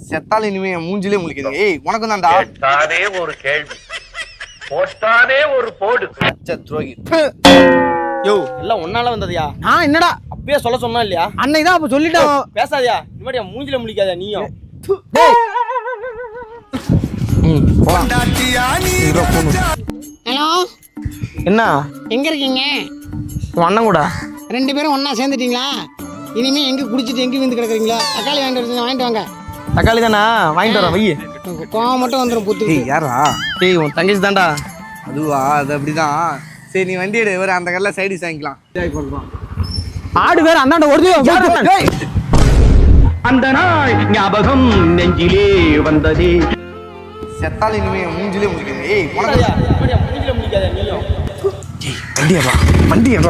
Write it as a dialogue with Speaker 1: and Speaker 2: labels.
Speaker 1: செத்தாலும் இனிமே மூஞ்சிலே முழிக்குது. ஏய் உனக்கு தான்டா.
Speaker 2: கேட்டானே ஒரு கேள்வி, போட்டானே ஒரு போடு.
Speaker 1: துரோகி.
Speaker 3: யோ எல்லாம் ஒன்னால வந்ததையா?
Speaker 4: நான் என்னடா
Speaker 3: அப்பயே சொல்ல சொன்னா இல்லையா?
Speaker 4: அன்னைக்கு தான் அப்ப சொல்லிட்டோம்.
Speaker 3: பேசாதியா, இனிமேட்டு என் மூஞ்சில முழிக்காதயா நீயும்.
Speaker 4: ஹலோ,
Speaker 3: என்ன
Speaker 4: எங்க இருக்கீங்க?
Speaker 3: உன் அண்ணன் கூட
Speaker 4: 2 பேரும் ஒண்ணா சேர்ந்துட்டீங்களா? இனிமே எங்க குடிச்சிட்டு எங்க விந்து கிடக்குறீங்களா? தக்காளி வாங்கிட்டு வாங்க.
Speaker 3: தக்காளி தானா? வாங்கிட்டு வரேன் வை.
Speaker 4: கோவம் மட்டும் வந்துடும் புத்து.
Speaker 1: ஏய் யாரா?
Speaker 3: ஏய் உன் தங்கச்சி தான்டா.
Speaker 1: அதுவா? அது அப்படிதான். சரி நீ வண்டி எடு, அந்த கல்ல சைடிஸ் வாங்கிக்கலாம்.
Speaker 4: ஆடு வேற அந்தாண்ட ஓடுது.
Speaker 2: அந்த நாள் ஞாபகம் நெஞ்சிலே வந்ததே.
Speaker 1: செத்தாலும் இனிமே மூஞ்சிலே முழிக்குது. ஏய் உனக்கு
Speaker 3: பேசாதியா, இனிமேட்டு என் மூஞ்சில முழிக்காதயா நீயும்.
Speaker 1: வண்டி ஏறா.